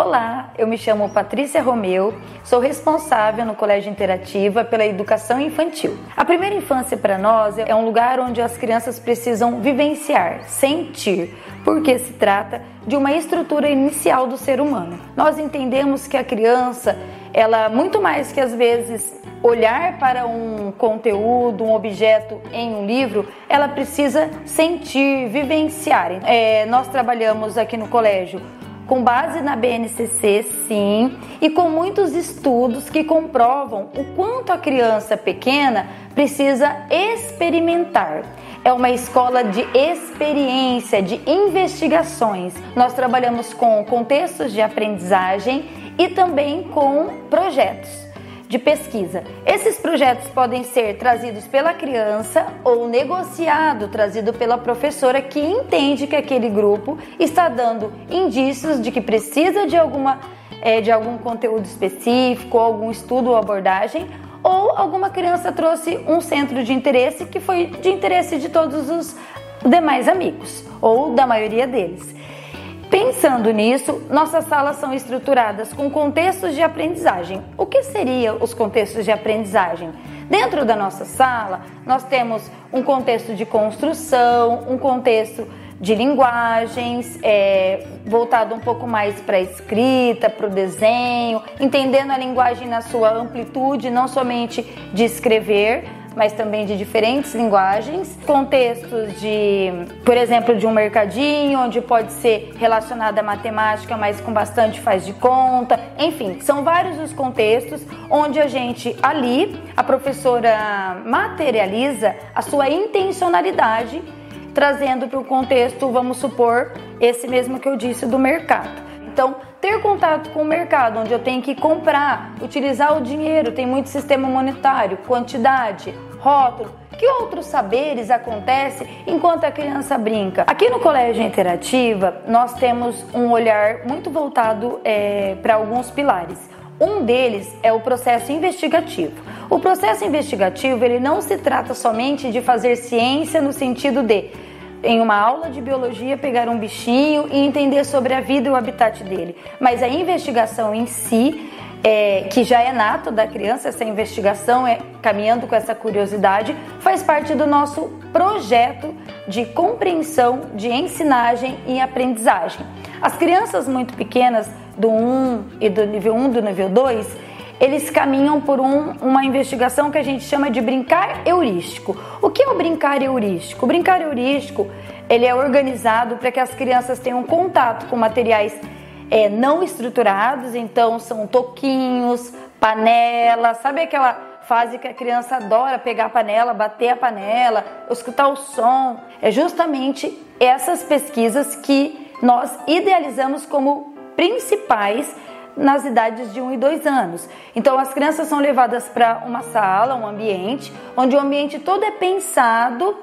Olá, eu me chamo Patrícia Romeu, sou responsável no Colégio Interativa pela educação infantil. A primeira infância para nós é um lugar onde as crianças precisam vivenciar, sentir, porque se trata de uma estrutura inicial do ser humano. Nós entendemos que a criança, ela muito mais que às vezes olhar para um conteúdo, um objeto em um livro, ela precisa sentir, vivenciar. Nós trabalhamos aqui no colégio com base na BNCC, sim, e com muitos estudos que comprovam o quanto a criança pequena precisa experimentar. É uma escola de experiência, de investigações. Nós trabalhamos com contextos de aprendizagem e também com projetos de pesquisa. Esses projetos podem ser trazidos pela criança ou negociado, trazido pela professora que entende que aquele grupo está dando indícios de que precisa de algum conteúdo específico, algum estudo ou abordagem, ou alguma criança trouxe um centro de interesse que foi de interesse de todos os demais amigos, ou da maioria deles. Pensando nisso, nossas salas são estruturadas com contextos de aprendizagem. O que seriam os contextos de aprendizagem? Dentro da nossa sala, nós temos um contexto de construção, um contexto de linguagens, voltado um pouco mais para a escrita, para o desenho, entendendo a linguagem na sua amplitude, não somente de escrever, mas também de diferentes linguagens, contextos de, por exemplo, de um mercadinho, onde pode ser relacionado à matemática, mas com bastante faz de conta, enfim, são vários os contextos onde a professora materializa a sua intencionalidade, trazendo para o contexto, vamos supor, esse mesmo que eu disse do mercado. Então, ter contato com o mercado, onde eu tenho que comprar, utilizar o dinheiro, tem muito sistema monetário, quantidade, rótulo. Que outros saberes acontecem enquanto a criança brinca? Aqui no Colégio Interativa, nós temos um olhar muito voltado para alguns pilares. Um deles é o processo investigativo. O processo investigativo, ele não se trata somente de fazer ciência no sentido de, em uma aula de biologia, pegar um bichinho e entender sobre a vida e o habitat dele. Mas a investigação em si, que já é nato da criança, essa investigação, caminhando com essa curiosidade, faz parte do nosso projeto de compreensão, de ensinagem e aprendizagem. As crianças muito pequenas, do 1 e do nível 1, do nível 2, eles caminham por uma investigação que a gente chama de brincar heurístico. O que é o brincar heurístico? O brincar heurístico, ele é organizado para que as crianças tenham contato com materiais não estruturados, então são toquinhos, panelas, sabe aquela fase que a criança adora pegar a panela, bater a panela, escutar o som? É justamente essas pesquisas que nós idealizamos como principais nas idades de 1 e 2 anos. Então as crianças são levadas para uma sala, um ambiente, onde o ambiente todo é pensado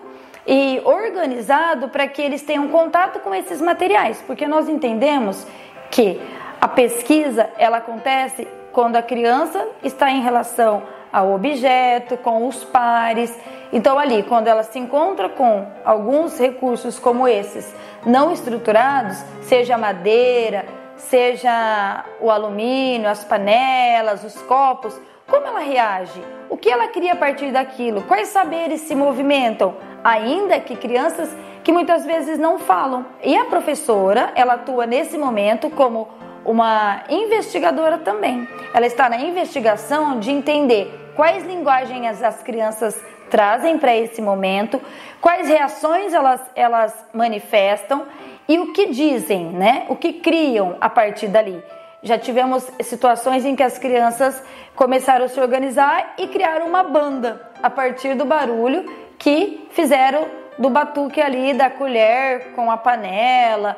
e organizado para que eles tenham contato com esses materiais, porque nós entendemos que a pesquisa, ela acontece quando a criança está em relação ao objeto, com os pares. Então ali, quando ela se encontra com alguns recursos como esses, não estruturados, seja a madeira, seja o alumínio, as panelas, os copos, como ela reage? O que ela cria a partir daquilo? Quais saberes se movimentam? Ainda que crianças que muitas vezes não falam. E a professora, ela atua nesse momento como uma investigadora também. Ela está na investigação de entender quais linguagens as crianças trazem para esse momento, quais reações elas manifestam e o que dizem, né? O que criam a partir dali. Já tivemos situações em que as crianças começaram a se organizar e criaram uma banda a partir do barulho que fizeram do batuque ali, da colher com a panela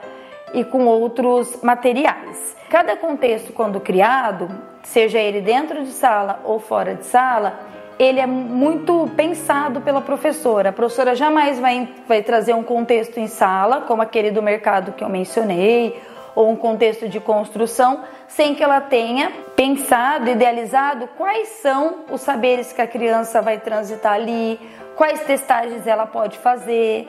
e com outros materiais. Cada contexto, quando criado, seja ele dentro de sala ou fora de sala, ele é muito pensado pela professora. A professora jamais vai trazer um contexto em sala, como aquele do mercado que eu mencionei, ou um contexto de construção, sem que ela tenha pensado, idealizado quais são os saberes que a criança vai transitar ali, quais testagens ela pode fazer,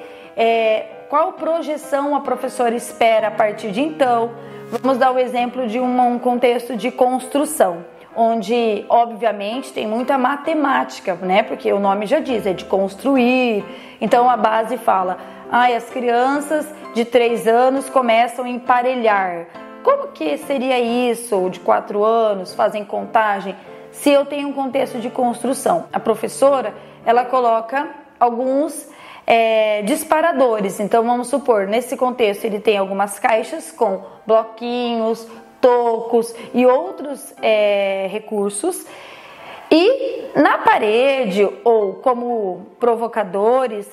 qual projeção a professora espera a partir de então, Vamos dar o exemplo de um contexto de construção, onde, obviamente, tem muita matemática, né? Porque o nome já diz, é de construir. Então, a base fala, as crianças de 3 anos começam a emparelhar. Como que seria isso? Ou de 4 anos, fazem contagem? Se eu tenho um contexto de construção, a professora, ela coloca alguns disparadores. Então, vamos supor, nesse contexto, ele tem algumas caixas com bloquinhos, tocos e outros recursos, e na parede ou como provocadores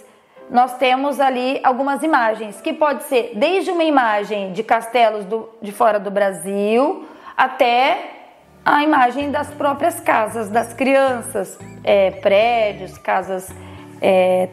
nós temos ali algumas imagens, que pode ser desde uma imagem de castelos de fora do Brasil até a imagem das próprias casas das crianças, prédios, casas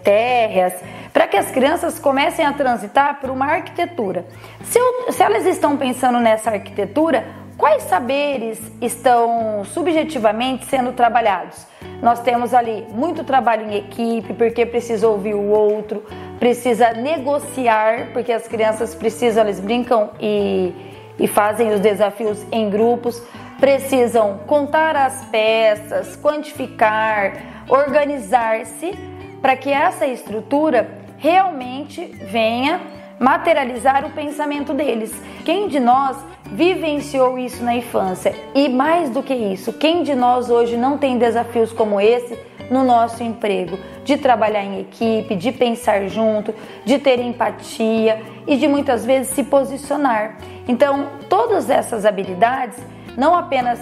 térreas, para que as crianças comecem a transitar por uma arquitetura. Se elas estão pensando nessa arquitetura, quais saberes estão subjetivamente sendo trabalhados? Nós temos ali muito trabalho em equipe, porque precisa ouvir o outro, precisa negociar, porque as crianças precisam, eles brincam e fazem os desafios em grupos, precisam contar as peças, quantificar, organizar-se, para que essa estrutura realmente venha materializar o pensamento deles. Quem de nós vivenciou isso na infância? E mais do que isso, quem de nós hoje não tem desafios como esse no nosso emprego? De trabalhar em equipe, de pensar junto, de ter empatia e de muitas vezes se posicionar. Então, todas essas habilidades, não apenas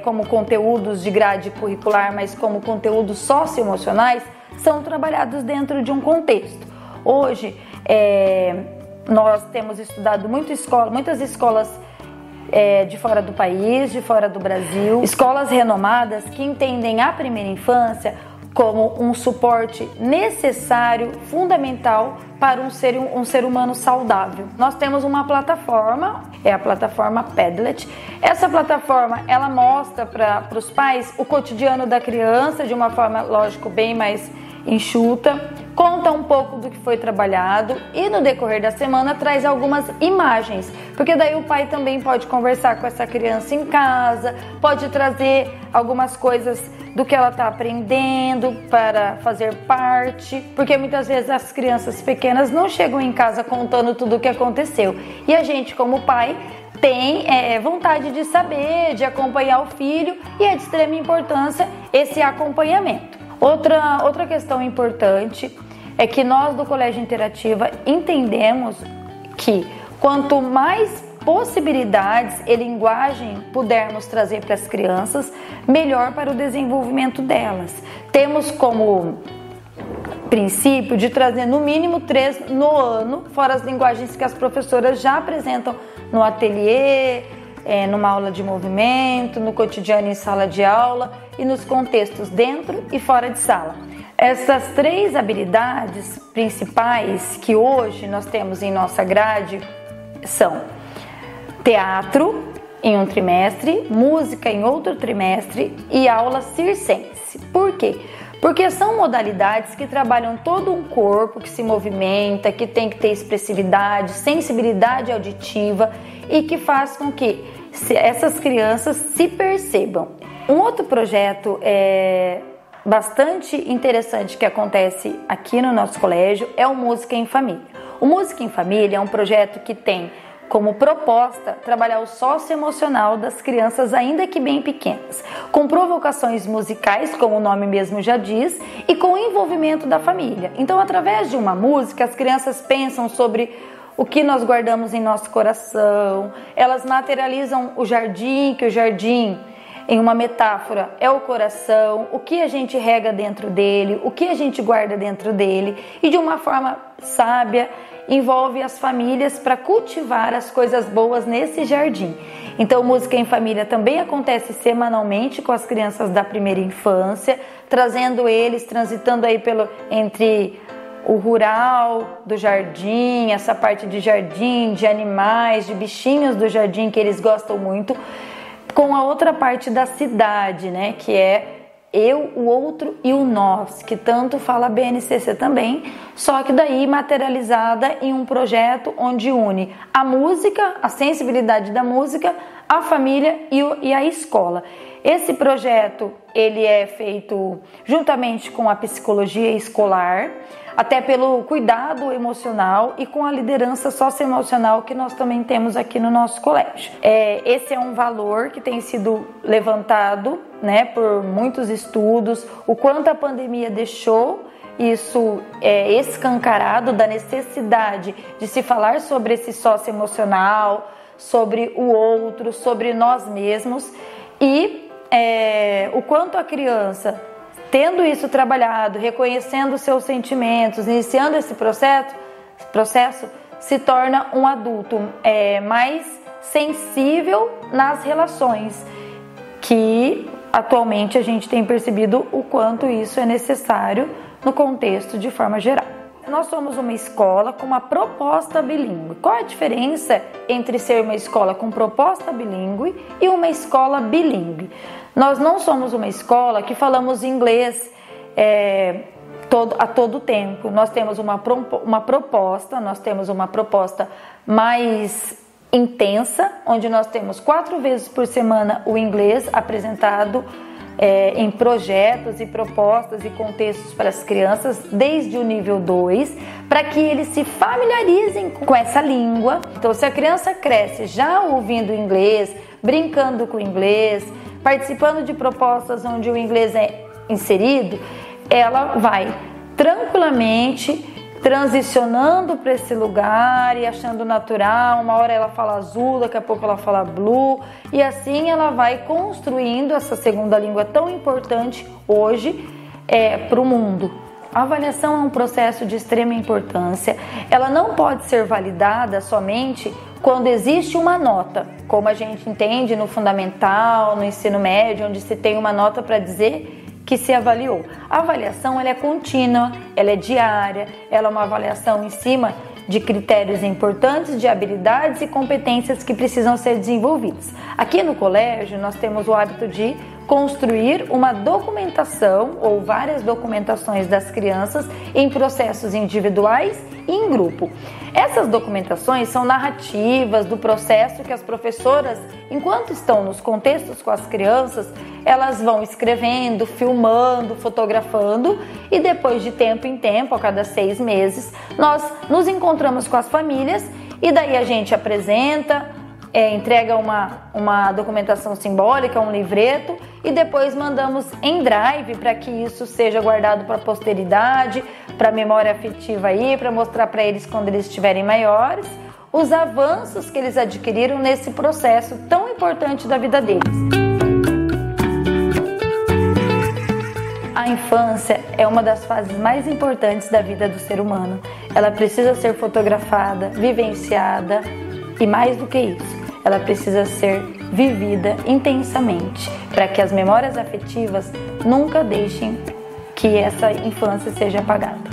como conteúdos de grade curricular, mas como conteúdos socioemocionais, são trabalhados dentro de um contexto. Hoje, nós temos estudado muitas escolas de fora do país, de fora do Brasil, escolas renomadas que entendem a primeira infância como um suporte necessário, fundamental para um ser humano saudável. Nós temos uma plataforma, a plataforma Padlet. Essa plataforma, ela mostra para os pais o cotidiano da criança de uma forma, lógico, bem mais enxuta, conta um pouco do que foi trabalhado e no decorrer da semana traz algumas imagens, porque daí o pai também pode conversar com essa criança em casa, pode trazer algumas coisas do que ela está aprendendo para fazer parte, porque muitas vezes as crianças pequenas não chegam em casa contando tudo o que aconteceu, e a gente como pai tem vontade de saber, de acompanhar o filho, e é de extrema importância esse acompanhamento. Outra questão importante é que nós do Colégio Interativa entendemos que quanto mais possibilidades e linguagem pudermos trazer para as crianças, melhor para o desenvolvimento delas. Temos como princípio de trazer no mínimo 3 no ano, fora as linguagens que as professoras já apresentam no ateliê, numa aula de movimento, no cotidiano em sala de aula e nos contextos dentro e fora de sala. Essas 3 habilidades principais que hoje nós temos em nossa grade são teatro em um trimestre, música em outro trimestre e aula circense. Por quê? Porque são modalidades que trabalham todo um corpo, que se movimenta, que tem que ter expressividade, sensibilidade auditiva e que faz com que essas crianças se percebam. Um outro projeto bastante interessante que acontece aqui no nosso colégio é o Música em Família. O Música em Família é um projeto que tem como proposta trabalhar o socioemocional das crianças ainda que bem pequenas, com provocações musicais, como o nome mesmo já diz, e com o envolvimento da família. Então, através de uma música, as crianças pensam sobre o que nós guardamos em nosso coração, elas materializam o jardim, que o jardim, em uma metáfora, é o coração, o que a gente rega dentro dele, o que a gente guarda dentro dele, e de uma forma sábia, envolve as famílias para cultivar as coisas boas nesse jardim. Então, Música em Família também acontece semanalmente com as crianças da primeira infância, trazendo eles, transitando aí entre o rural do jardim, essa parte de jardim, de animais, de bichinhos do jardim que eles gostam muito, com a outra parte da cidade, né, que é eu, o outro e o nós, que tanto fala a BNCC também, só que daí materializada em um projeto onde une a música, a sensibilidade da música, a família e a escola. Esse projeto ele é feito juntamente com a psicologia escolar, até pelo cuidado emocional e com a liderança socioemocional que nós também temos aqui no nosso colégio. Esse é um valor que tem sido levantado, né, por muitos estudos, o quanto a pandemia deixou isso escancarado da necessidade de se falar sobre esse socioemocional, sobre o outro, sobre nós mesmos e o quanto a criança, tendo isso trabalhado, reconhecendo seus sentimentos, iniciando esse processo se torna um adulto mais sensível nas relações, que atualmente a gente tem percebido o quanto isso é necessário no contexto de forma geral. Nós somos uma escola com uma proposta bilíngue. Qual a diferença entre ser uma escola com proposta bilíngue e uma escola bilíngue? Nós não somos uma escola que falamos inglês a todo tempo. Nós temos uma proposta mais intensa, onde nós temos 4 vezes por semana o inglês apresentado em projetos e propostas e contextos para as crianças desde o nível 2, para que eles se familiarizem com essa língua. Então, se a criança cresce já ouvindo inglês, brincando com o inglês, participando de propostas onde o inglês é inserido, ela vai tranquilamente transicionando para esse lugar e achando natural. Uma hora ela fala azul, daqui a pouco ela fala blue, e assim ela vai construindo essa segunda língua tão importante hoje para o mundo. A avaliação é um processo de extrema importância. Ela não pode ser validada somente quando existe uma nota, como a gente entende no fundamental, no ensino médio, onde se tem uma nota para dizer que se avaliou. A avaliação ela é contínua, ela é diária, ela é uma avaliação em cima de critérios importantes, de habilidades e competências que precisam ser desenvolvidas. Aqui no colégio nós temos o hábito de construir uma documentação ou várias documentações das crianças em processos individuais e em grupo. Essas documentações são narrativas do processo que as professoras, enquanto estão nos contextos com as crianças, elas vão escrevendo, filmando, fotografando, e depois de tempo em tempo, a cada 6 meses, nós nos encontramos com as famílias e daí a gente apresenta, entrega uma documentação simbólica, um livreto, e depois mandamos em drive para que isso seja guardado para a posteridade, para a memória afetiva aí, para mostrar para eles quando eles estiverem maiores, os avanços que eles adquiriram nesse processo tão importante da vida deles. A infância é uma das fases mais importantes da vida do ser humano. Ela precisa ser fotografada, vivenciada e, mais do que isso, ela precisa ser vivida intensamente para que as memórias afetivas nunca deixem que essa infância seja apagada.